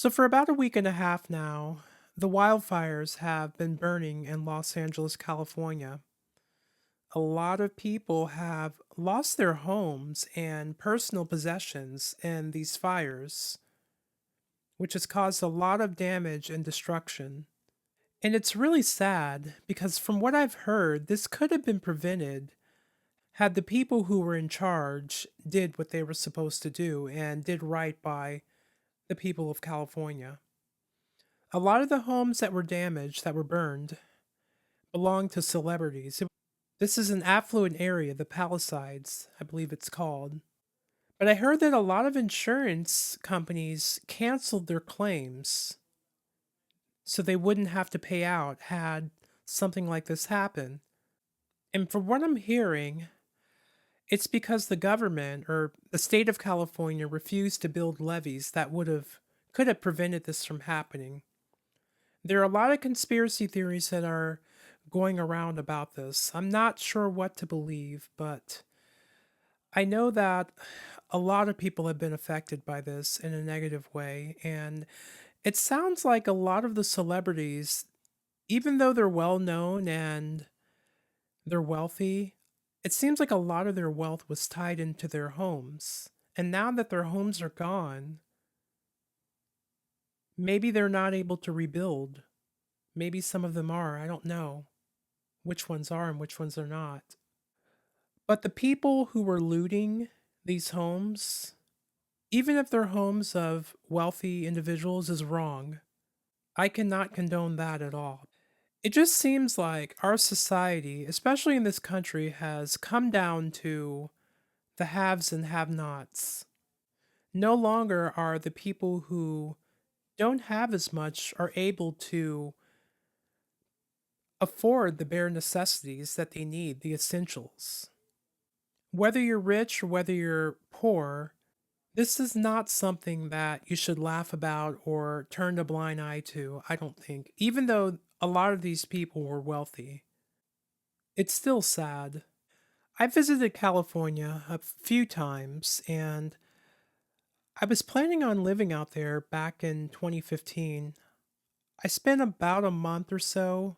So, for about a week and a half now, the wildfires have been burning in Los Angeles, California. A lot of people have lost their homes and personal possessions in these fires, which has caused a lot of damage and destruction. And it's really sad because, from what I've heard, this could have been prevented had the people who were in charge did what they were supposed to do and did right by the people of California. A lot of the homes that were damaged, that were burned, belong to celebrities. This is an affluent area, the Palisades, I believe it's called. But I heard that a lot of insurance companies canceled their claims so they wouldn't have to pay out had something like this happen. And from what I'm hearing, it's because the government or the state of California refused to build levees that could have prevented this from happening. There are a lot of conspiracy theories that are going around about this. I'm not sure what to believe, but I know that a lot of people have been affected by this in a negative way. And it sounds like a lot of the celebrities, even though they're well known and they're wealthy, it seems like a lot of their wealth was tied into their homes. And now that their homes are gone, maybe they're not able to rebuild. Maybe some of them are. I don't know which ones are and which ones are not. But the people who were looting these homes, even if they're homes of wealthy individuals, is wrong. I cannot condone that at all. It just seems like our society, especially in this country, has come down to the haves and have nots. No longer are the people who don't have as much are able to afford the bare necessities that they need, the essentials. Whether you're rich or whether you're poor, this is not something that you should laugh about or turn a blind eye to, I don't think. Even though a lot of these people were wealthy, it's still sad. I visited California a few times and I was planning on living out there back in 2015. I spent about a month or so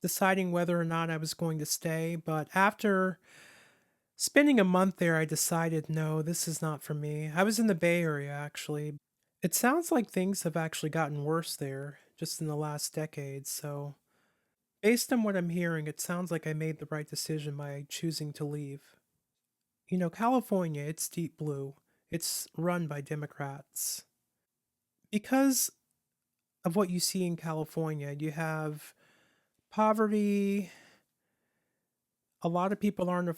deciding whether or not I was going to stay, but after spending a month there, I decided no, this is not for me. I was in the Bay Area actually. It sounds like things have actually gotten worse there just in the last decade, so based on what I'm hearing, it sounds like I made the right decision by choosing to leave. California, it's deep blue. It's run by Democrats. Because of what you see in California, you have poverty. A lot of people aren't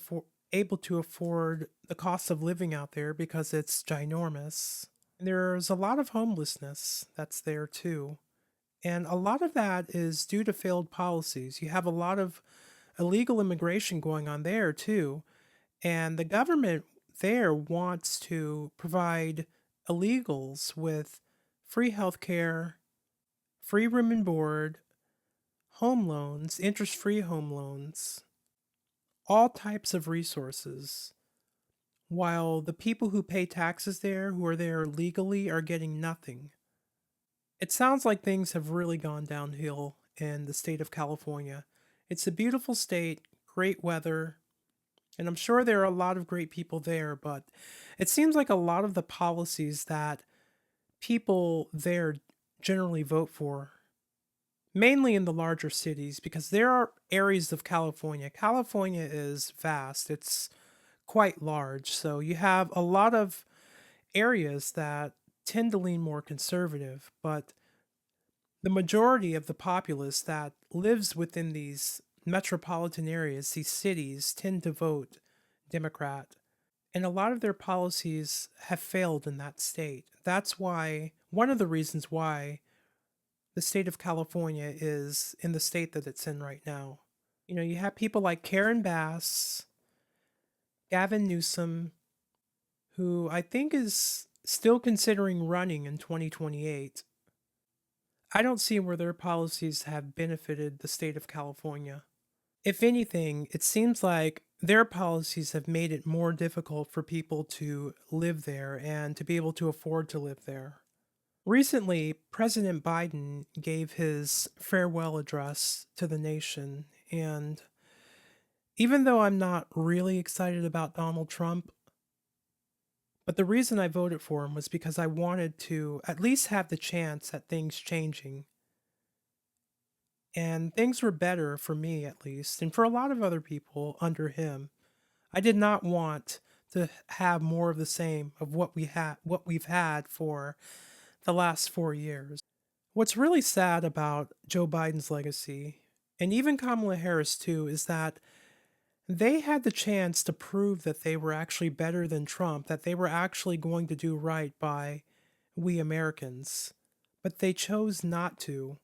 able to afford the cost of living out there because it's ginormous. And there's a lot of homelessness that's there too. And a lot of that is due to failed policies. You have a lot of illegal immigration going on there too. And the government there wants to provide illegals with free healthcare, free room and board, home loans, interest free home loans, all types of resources, while the people who pay taxes there, who are there legally, are getting nothing. It sounds like things have really gone downhill in the state of California. It's a beautiful state, great weather, and I'm sure there are a lot of great people there, but it seems like a lot of the policies that people there generally vote for, mainly in the larger cities, because there are areas of California. California is vast, it's quite large, so you have a lot of areas that tend to lean more conservative, but the majority of the populace that lives within these metropolitan areas, these cities, tend to vote Democrat. And a lot of their policies have failed in that state. That's why, one of the reasons why the state of California is in the state that it's in right now. You have people like Karen Bass, Gavin Newsom, who I think is still considering running in 2028. I don't see where their policies have benefited the state of California. If anything, it seems like their policies have made it more difficult for people to live there and to be able to afford to live there. Recently, President Biden gave his farewell address to the nation, and even though I'm not really excited about Donald Trump, but the reason I voted for him was because I wanted to at least have the chance at things changing. And things were better for me, at least, and for a lot of other people under him. I did not want to have more of the same of what we've had for the last 4 years. What's really sad about Joe Biden's legacy, and even Kamala Harris too, is that they had the chance to prove that they were actually better than Trump, that they were actually going to do right by we Americans, but they chose not to.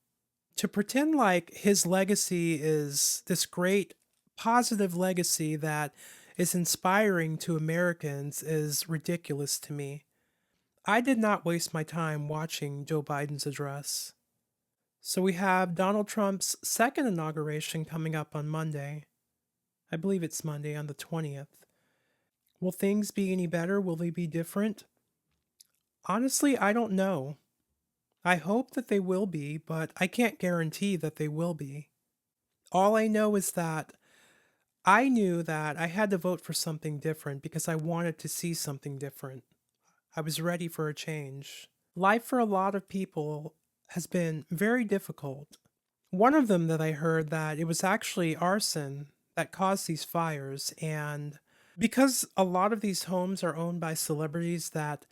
To pretend like his legacy is this great positive legacy that is inspiring to Americans is ridiculous to me. I did not waste my time watching Joe Biden's address. So we have Donald Trump's second inauguration coming up on Monday. I believe it's Monday on the 20th. Will things be any better? Will they be different? Honestly, I don't know. I hope that they will be, but I can't guarantee that they will be. All I know is that I knew that I had to vote for something different because I wanted to see something different. I was ready for a change. Life for a lot of people has been very difficult. One of them that I heard that it was actually arson that caused these fires, and because a lot of these homes are owned by celebrities, that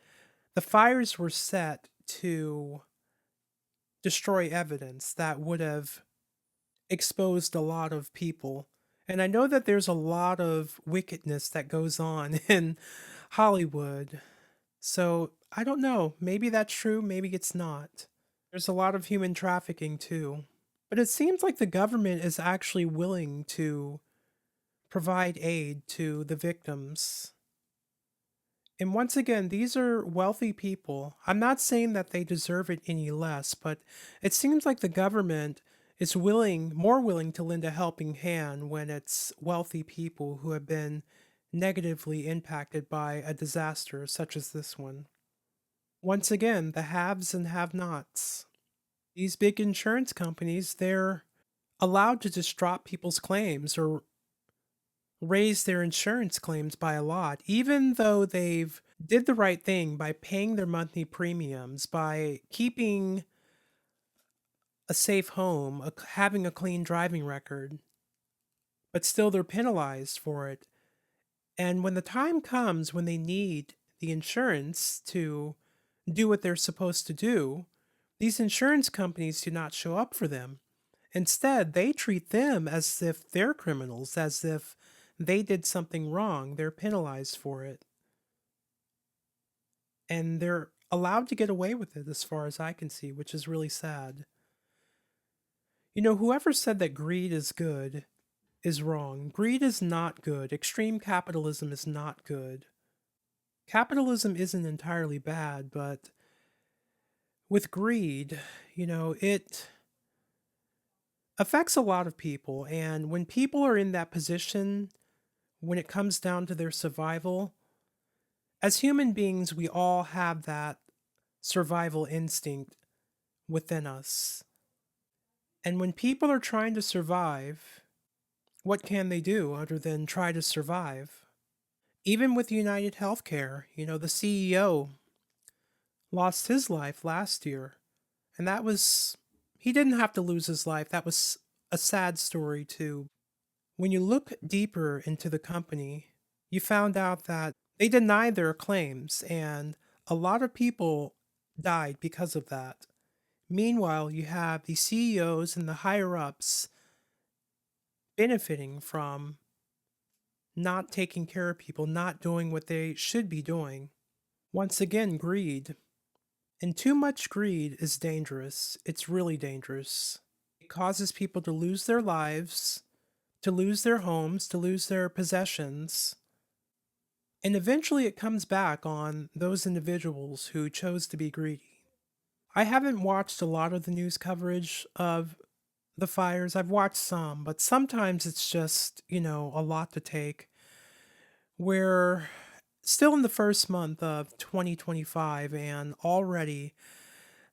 the fires were set to destroy evidence that would have exposed a lot of people. And I know that there's a lot of wickedness that goes on in Hollywood. So I don't know. Maybe that's true. Maybe it's not. There's a lot of human trafficking too. But it seems like the government is actually willing to provide aid to the victims. And once again, these are wealthy people. I'm not saying that they deserve it any less, but it seems like the government is more willing to lend a helping hand when it's wealthy people who have been negatively impacted by a disaster such as this one. Once again, the haves and have nots. These big insurance companies, they're allowed to just drop people's claims or raise their insurance claims by a lot, even though they've did the right thing by paying their monthly premiums, by keeping a safe home, having a clean driving record, but still they're penalized for it. And when the time comes when they need the insurance to do what they're supposed to do, these insurance companies do not show up for them. Instead, they treat them as if they're criminals, as if they did something wrong. They're penalized for it. And they're allowed to get away with it as far as I can see, which is really sad. You know, whoever said that greed is good is wrong. Greed is not good. Extreme capitalism is not good. Capitalism isn't entirely bad, but with greed, it affects a lot of people. And when people are in that position, when it comes down to their survival, as human beings, we all have that survival instinct within us. And when people are trying to survive, what can they do other than try to survive? Even with United Healthcare, the CEO lost his life last year. And he didn't have to lose his life. That was a sad story, too. When you look deeper into the company, you found out that they denied their claims, and a lot of people died because of that. Meanwhile, you have the CEOs and the higher ups benefiting from not taking care of people, not doing what they should be doing. Once again, greed. And too much greed is dangerous. It's really dangerous. It causes people to lose their lives, to lose their homes, to lose their possessions. And eventually it comes back on those individuals who chose to be greedy. I haven't watched a lot of the news coverage of the fires. I've watched some, but sometimes it's just, a lot to take. We're still in the first month of 2025, and already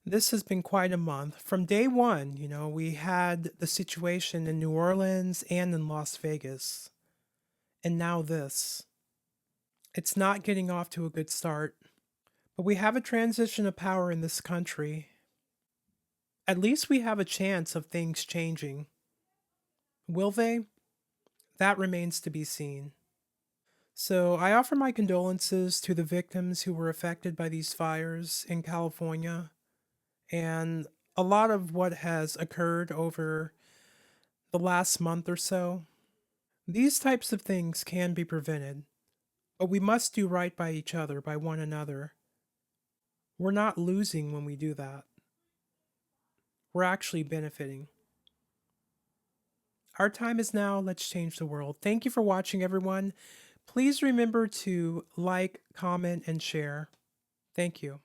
This has been quite a month. From day one, we had the situation in New Orleans and in Las Vegas. And now this. It's not getting off to a good start. But we have a transition of power in this country. At least we have a chance of things changing. Will they? That remains to be seen. So I offer my condolences to the victims who were affected by these fires in California and a lot of what has occurred over the last month or so. These types of things can be prevented, but we must do right by each other, by one another. We're not losing when we do that. We're actually benefiting. Our time is now. Let's change the world. Thank you for watching, everyone. Please remember to like, comment, and share. Thank you.